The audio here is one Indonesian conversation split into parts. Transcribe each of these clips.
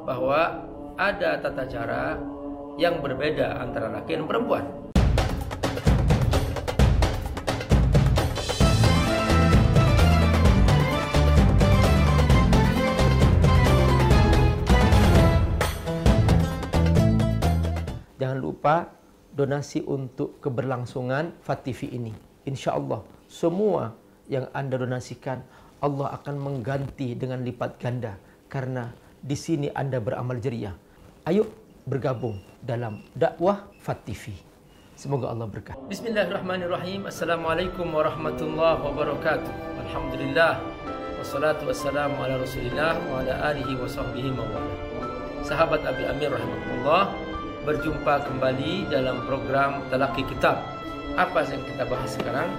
bahwa ada tata cara yang berbeda antara laki dan perempuan. Jangan lupa donasi untuk keberlangsungan FAT-TV ini. Insya Allah semua yang Anda donasikan Allah akan mengganti dengan lipat ganda, karena di sini Anda beramal jariah. Ayo bergabung dalam dakwah FAT-TV. Semoga Allah berkati. Bismillahirrahmanirrahim. Assalamualaikum warahmatullahi wabarakatuh. Alhamdulillah wassalatu wassalamu ala Rasulillah wa ala alihi wa sahbihi mawala. Sahabat Abi Amir rahimahullah, berjumpa kembali dalam program Talaqi Kitab. Apa yang kita bahas sekarang?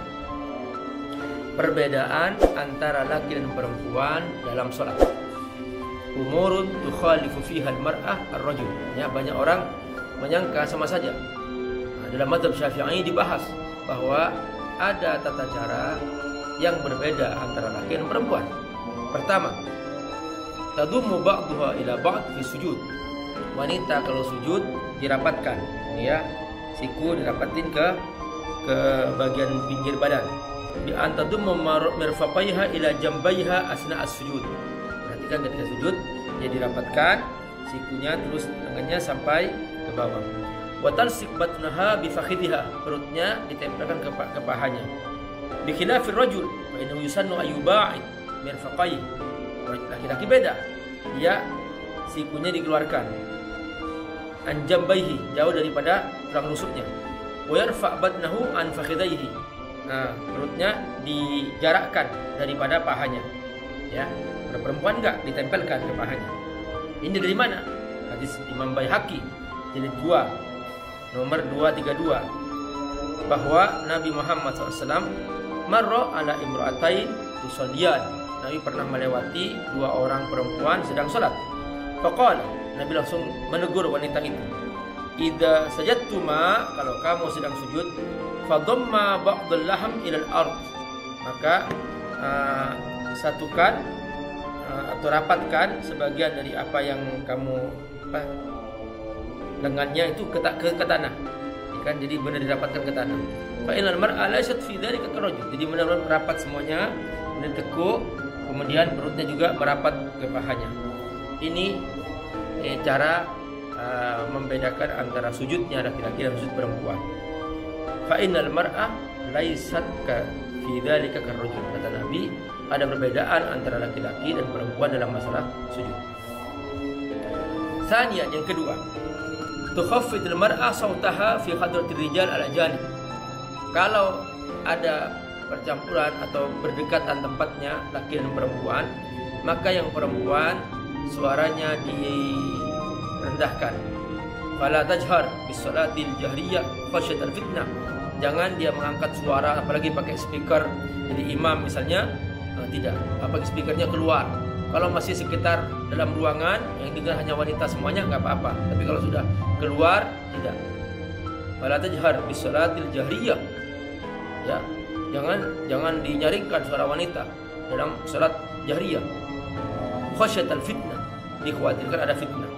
Perbedaan antara laki dan perempuan dalam sholat. Umurun tukhalifu fiha al-mar'ah ar-rajul. Ya, banyak orang menyangka sama saja. Dalam mazhab Syafi'i dibahas bahwa ada tata cara yang berbeda antara laki dan perempuan. Pertama, tadummu ba'duha ila ba'd fi sujud. Wanita kalau sujud dirapatkan, ya, siku dirapatin ke bagian pinggir badan. Bi antadummu mirfaqaiha ila jambaiha asna as-sujud. Perhatikan ketika sujud dia dirapatkan sikunya, terus tangannya sampai ke bawah. Wa talsik batnaha bi fakhidhiha, perutnya ditempelkan ke pahanya. Bi khilafir rajul fa innahu yusannu ayyuba'id mirfaqaihi. Laki-laki beda, dia sikunya dikeluarkan an jambaihi, jauh daripada tulang rusuknya. Wa yarfa' batnahu an fakhidhihi. Nah, perutnya dijarakkan daripada pahanya. Ya, pada perempuan enggak ditempelkan ke pahanya. Ini dari mana? Hadis Imam Baihaqi jilid 2 nomor 232, bahwa Nabi Muhammad SAW marra ala imra'atain tusalliyan. Nabi pernah melewati dua orang perempuan sedang salat. Faqala, Nabi langsung menegur wanita itu, idza sajadtuma, kalau kamu sedang sujud, fadhamma ba'dal laham ilal ard, maka satukan atau rapatkan sebagian dari apa yang kamu lengannya itu ke tanah, kan? Jadi benar dirapatkan ke tanah. Fa inal mar'a laysat fi dzalika karajul, jadi benar-benar rapat semuanya, kemudian tekuk, kemudian perutnya juga merapat ke pahanya. Ini cara membedakan antara sujudnya laki-laki dan sujud perempuan. Fa innal mar'a laysat ka fi dzalika karrajul, kata Nabi, ada perbedaan antara laki-laki dan perempuan dalam masalah sujud. Tsaniyan, yang kedua, tukhaffidul mar'a sautaha fi hadratir rijal ala janib. Kalau ada percampuran atau berdekatan tempatnya laki dan perempuan, maka yang perempuan suaranya direndahkan. Fala tajhar bis salatil jahriyah khasyatal fitnah. Jangan dia mengangkat suara, apalagi pakai speaker. Jadi imam misalnya, tidak, pakai speakernya keluar. Kalau masih sekitar dalam ruangan yang dengar hanya wanita semuanya, nggak apa-apa. Tapi kalau sudah keluar, tidak. Fala tajhar bis salatil jahriyah. Ya, jangan dinyaringkan suara wanita dalam salat jahriyah. Khasyatal fitnah, dikhawatirkan ada fitnah.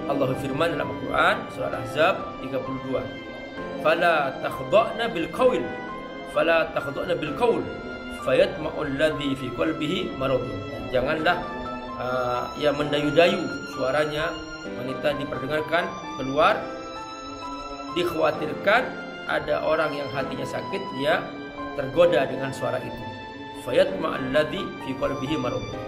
Allah firman dalam Al-Quran surah Al-Ahzab 32, fala takhda'na bil qawl fayatma'u alladhi fi qalbihi maradun. Janganlah mendayu-dayu suaranya wanita diperdengarkan keluar, dikhawatirkan ada orang yang hatinya sakit, dia tergoda dengan suara itu. Fayatma'u alladhi fi qalbihi maradun.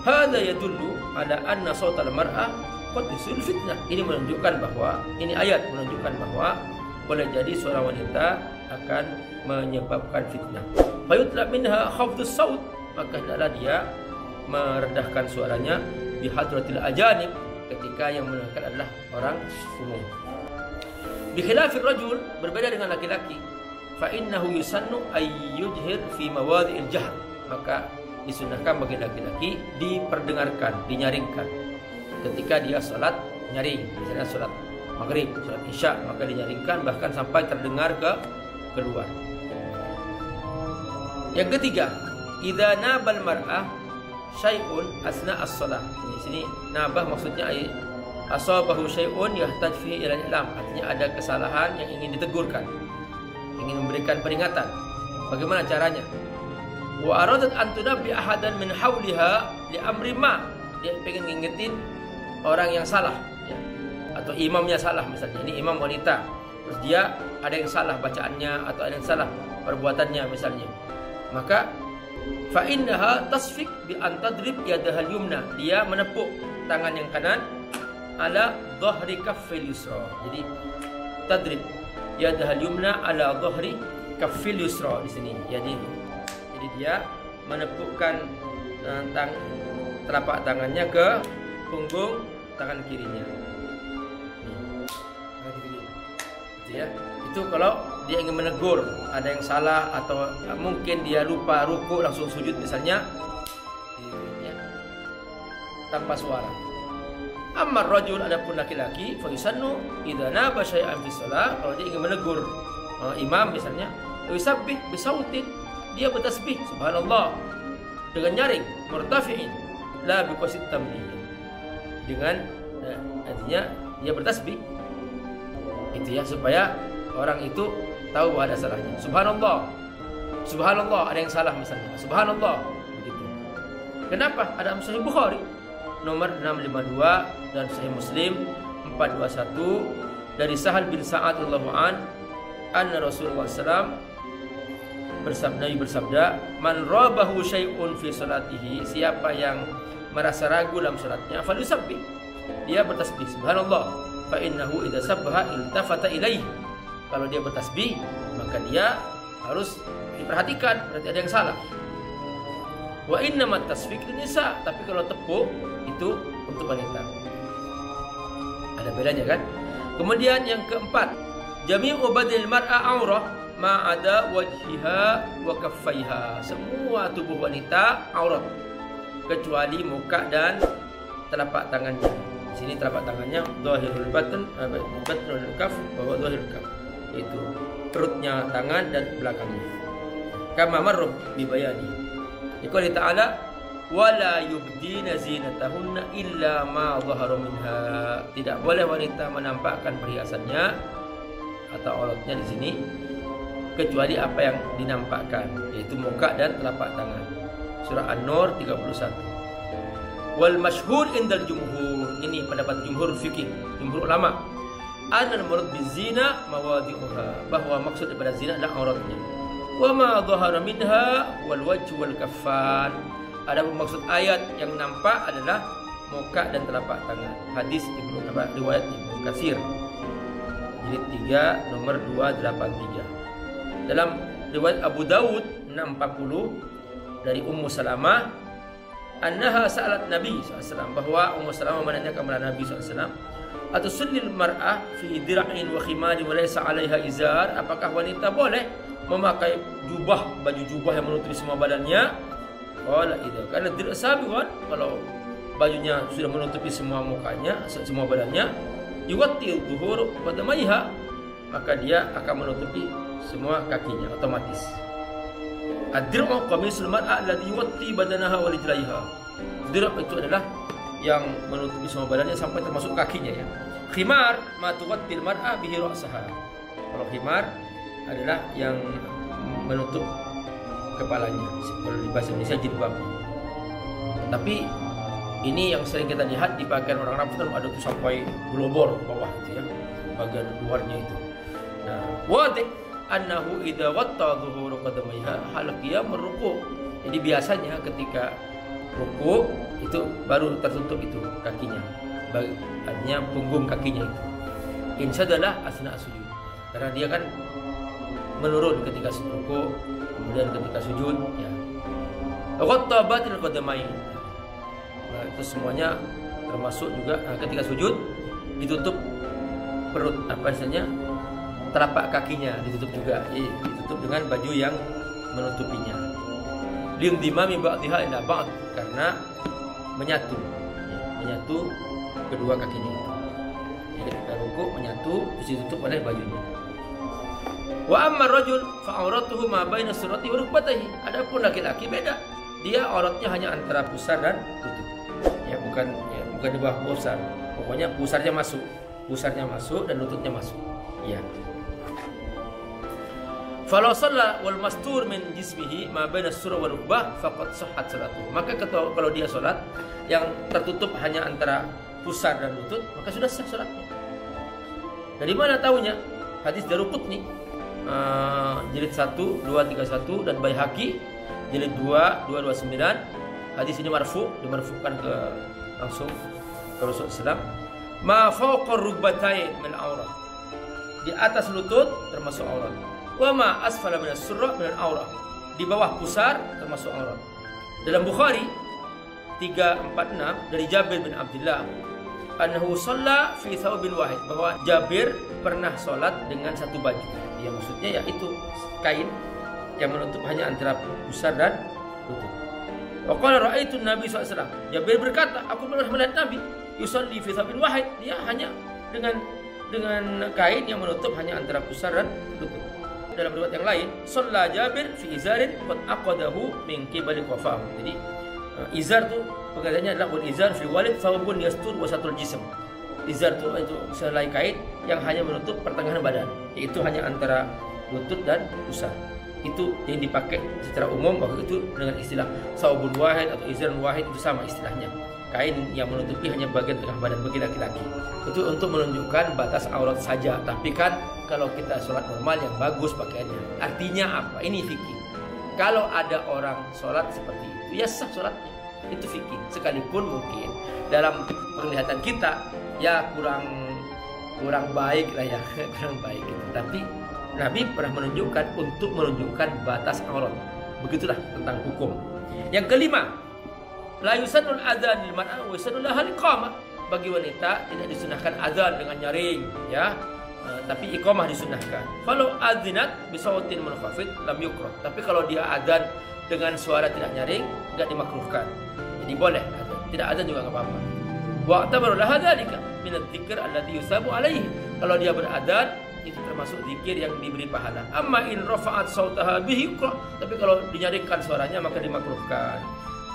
Hadza yadullu ala anna sautal mar'ah qad yusil fitnah. Ini menunjukkan bahwa, ini ayat menunjukkan bahwa boleh jadi suara wanita akan menyebabkan fitnah. Fayutlab minha khafdus saut, maka hendaklah dia merendahkan suaranya bi hadratil ajanib, ketika yang mendengarkan adalah orang umum. Bi khilafir rajul, berbeda dengan laki-laki, fa innahu yusannu ay yujhir fi mawadhi'il jahr, maka disunahkan bagi laki-laki diperdengarkan, dinyaringkan ketika dia sholat nyaring, misalnya sholat maghrib, sholat isya, maka dinyaringkan bahkan sampai terdengar keluar. Yang ketiga, idza nabal mar'ah syai'un asna as-shalah. Di sini nabah maksudnya asabahu syai'un yahtaj fihi ila al-i'lam, artinya ada kesalahan yang ingin ditegurkan, ingin memberikan peringatan. Bagaimana caranya? Wa aradat an tunabbi ahadan min hauliha li amri ma. Dia pengen ngingetin orang yang salah ya. Atau imamnya salah misalnya. Ini imam wanita. Terus dia ada yang salah bacaannya atau ada yang salah perbuatannya misalnya. Maka fa innaha tasfik bi an tadrib yadahal yumna. Dia menepuk tangan yang kanan ala dhahri kaffil yusra. Jadi tadrib yadahal yumna ala dhahri kaffil yusra di sini. Jadi dia menepukkan telapak tangannya ke punggung tangan kirinya. Gitu ya. Itu kalau dia ingin menegur ada yang salah atau mungkin dia lupa ruku langsung sujud misalnya, ya, tanpa suara. Amma rajul, adapun laki-laki, fa yusannu idza naba syai'an fi shalah, kalau dia ingin menegur imam misalnya, yusabbih bi sautin, dia bertasbih subhanallah dengan nyaring, murtafi'in la bi qasid tamlih, dengan artinya dia bertasbih itu ya, supaya orang itu tahu bahwa ada salahnya. Subhanallah, subhanallah, ada yang salah misalnya, subhanallah begitu. Kenapa? Ada Sahih Bukhari nomor 652 dan Sahih Muslim 421 dari Sahal bin Sa'ad radhiyallahu an, anna Rasulullah SAW Nabi bersabda, man rabahu syai'un fi salatihi, siapa yang merasa ragu dalam salatnya, falyusabbih, dia bertasbih subhanallah, fa innahu idza sabbaha iltafata ilaihi, kalau dia bertasbih maka dia harus diperhatikan, berarti ada yang salah. Wa innamat tasfik linisa, tapi kalau tepuk itu untuk wanita. Ada bedanya kan? Kemudian yang keempat, jami'u badil mar'a aurah ma ada wajhiha wa kaffaiha, semua tubuh wanita aurat kecuali muka dan telapak tangannya. Di sini telapak tangannya zahirul batn, batnul kaf wa zahirul kaf, itu perutnya tangan dan belakangnya. Kama marruh bi bayani. Qala ta'ala wala yubdina zinatahunna illa ma dhahara minha, tidak boleh wanita menampakkan perhiasannya atau auratnya di sini kecuali apa yang dinampakkan, yaitu muka dan telapak tangan. Surah An-Nur 31. Wal masyhur indal jumhur, ini pendapat jumhur fikih, jumhur ulama, anal murad bizina mawadi'uha, bahwa maksud daripada zina adalah auratnya. Wa ma dhahara minha wal wajh wal kaffan, ada maksud ayat yang nampak adalah muka dan telapak tangan. Hadis riwayat Ibnu Katsir jilid 3 nomor 283. Dalam riwayat Abu Dawud 640 dari Ummu Salamah, annaha sa'alat Nabi SAW, bahwa Ummu Salamah menanyakan kepada Nabi SAW, atusullil mar'ah fi dira'in wa khimari wa laysa 'alaiha izar, apakah wanita boleh memakai jubah, baju jubah yang menutupi semua badannya? Qala idza kana dir' sabiwan, kalau bajunya sudah menutupi semua mukanya, semua badannya, yuwatti dhuhur qadamaiha, maka dia akan menutupi semua kakinya otomatis. Ad-dir'u qamisul mar'a alladhi yuwatti badanaha wa rijlaiha. Dir' itu adalah yang menutupi semua badannya sampai termasuk kakinya ya. Khimar ma tuwattil mar'a bihi ra'saha. Kalau khimar adalah yang menutup kepalanya. Kalau di bahasa Indonesia jilbab. Tapi ini yang sering kita lihat di pakaian orang Arab itu ada tuh sampai globor ke bawah itu ya, bagian luarnya itu. Nah, wadih annahu idza watta dhuhuru qadamaiha hal qiyam ruku'. Jadi biasanya ketika ruku itu baru tertutup itu kakinya, artinya punggung kakinya itu. Insyadalah asna sujud, karena dia kan menurun ketika ruku, kemudian ketika sujud ya. Watta batil qadamain, nah, itu semuanya termasuk juga ketika sujud ditutup perut, apa istilahnya, telapak kakinya ditutup juga, ditutup dengan baju yang menutupinya. Limdimami ba'dihha ila ba'd, karena menyatu kedua kakinya itu. Jadi ketika rukuk menyatu, terus ditutup oleh bajunya. Wa amma rajul fa auratuhu ma baina surati wa rukbatayhi. Adapun laki-laki beda. dia auratnya hanya antara pusar dan lutut. Ya, bukan di bawah pusar. Pokoknya pusarnya masuk dan lututnya masuk. Ya. Falau shalla wal mastur min jismihi ma baina as-surah wal rukbah faqad sahhat salatuhu. Maka kalau dia salat yang tertutup hanya antara pusar dan lutut, maka sudah sah salatnya. Dari mana tahunya? Hadis Daruqutni jilid 1 231 dan Baihaqi jilid 2 229. Hadis ini dimarfukan langsung ke Rasulullah SAW. Ma fawqa rukbatain min aurah. Di atas lutut termasuk aurat. Wa ma asfala min as-surra min al-aurah. Di bawah pusar termasuk aurat. Dalam Bukhari 346 dari Jabir bin Abdullah annahu shalla fi thawbin wahid, bahwa Jabir pernah salat dengan satu baju. Yang maksudnya yaitu kain yang menutup hanya antara pusar dan lutut. Wa qala ra'aitu Nabi SAW. Jabir berkata, aku pernah melihat Nabi yusalli fi thawbin wahid, dia hanya dengan kain yang menutup hanya antara pusar dan lutut. Dalam riwayat yang lain, shalla Jabir fi izarin qad aqadahu min qibali qafahu. Jadi izar itu pengertiannya adalah wal izar fi walid thawbun yastur wasatul jism. Izar itu selai kain yang hanya menutup pertengahan badan, yaitu hanya antara lutut dan pusar. Itu yang dipakai secara umum, waktu itu dengan istilah thawbun wahid atau izarun wahid, itu sama istilahnya. Kain yang menutupi hanya bagian tengah badan bagi laki-laki. Itu untuk menunjukkan batas aurat saja. Tapi kan kalau kita sholat normal yang bagus pakaiannya. Artinya apa? Ini fikih. Kalau ada orang sholat seperti itu, ya sah sholatnya. Itu fikih. Sekalipun mungkin dalam penglihatan kita ya kurang baik lah ya, kurang baik gitu. Tapi Nabi pernah menunjukkan batas aurat. Begitulah tentang hukum. Yang kelima, la yusannul adzan lil mar'a wa yusannul lahal iqamah. Bagi wanita tidak disunahkan adzan dengan nyaring, ya. Tapi iqamah disunahkan. Kalau adzinat bi sautin munkhafid lam yukrah. Tapi kalau dia adzan dengan suara tidak nyaring, enggak dimakruhkan. Jadi boleh adzan. Tidak adzan juga enggak apa-apa. Wa tabaru laha dzalika min adz-dzikr alladhi yusabu alaihi. Kalau dia beradzan itu termasuk zikir yang diberi pahala. Amma in rafa'at sautaha bihi yukrah. Tapi kalau dinyaringkan suaranya maka dimakruhkan.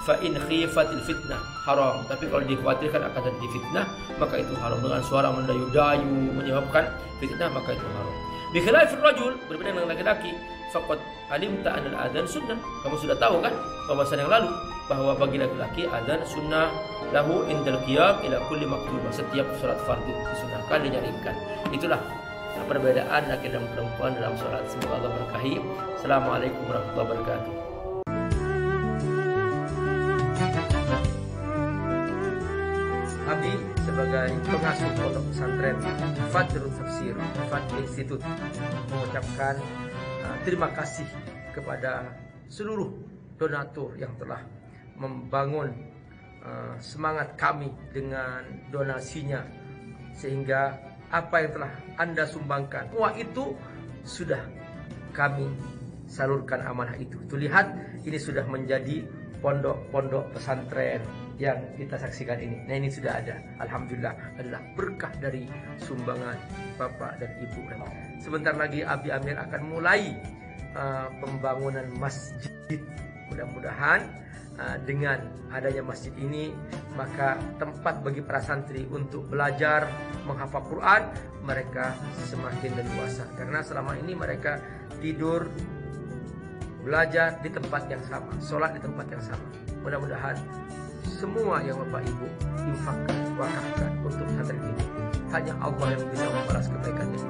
Fa in khifatil fitnah haram. Tapi kalau dikhawatirkan akan terjadi fitnah, maka itu haram. Dengan suara mendayu-dayu menyebabkan fitnah, maka itu haram. Bi khilafir rajul, berbeda dengan laki-laki, faqad alimta anal adzan sunnah. Kamu sudah tahu kan pembahasan yang lalu bahwa bagi laki-laki adzan sunnah lahu indal qiyam ila kulli maktubah. Setiap salat fardu disunahkan dinyaringkan. Itulah perbedaan laki dan perempuan dalam salat. Semoga Allah berkahi. Assalamualaikum warahmatullahi wabarakatuh. Abi sebagai pengasuh pondok pesantren Fadrul Tafsir Fadl Institute mengucapkan terima kasih kepada seluruh donatur yang telah membangun semangat kami dengan donasinya, sehingga apa yang telah Anda sumbangkan, wah itu sudah kami salurkan amanah itu. Tuh lihat, ini sudah menjadi pondok-pondok pesantren yang kita saksikan ini. Nah, ini sudah ada. Alhamdulillah, adalah berkah dari sumbangan Bapak dan Ibu. Sebentar lagi Abi Amir akan mulai pembangunan masjid. Mudah-mudahan dengan adanya masjid ini, maka tempat bagi para santri untuk belajar menghafal Quran mereka semakin leluasa. Karena selama ini mereka tidur, belajar di tempat yang sama, sholat di tempat yang sama. Mudah-mudahan semua yang Bapak Ibu infakkan, wakafkan untuk pesantren ini, hanya Allah yang bisa membalas kebaikan ini.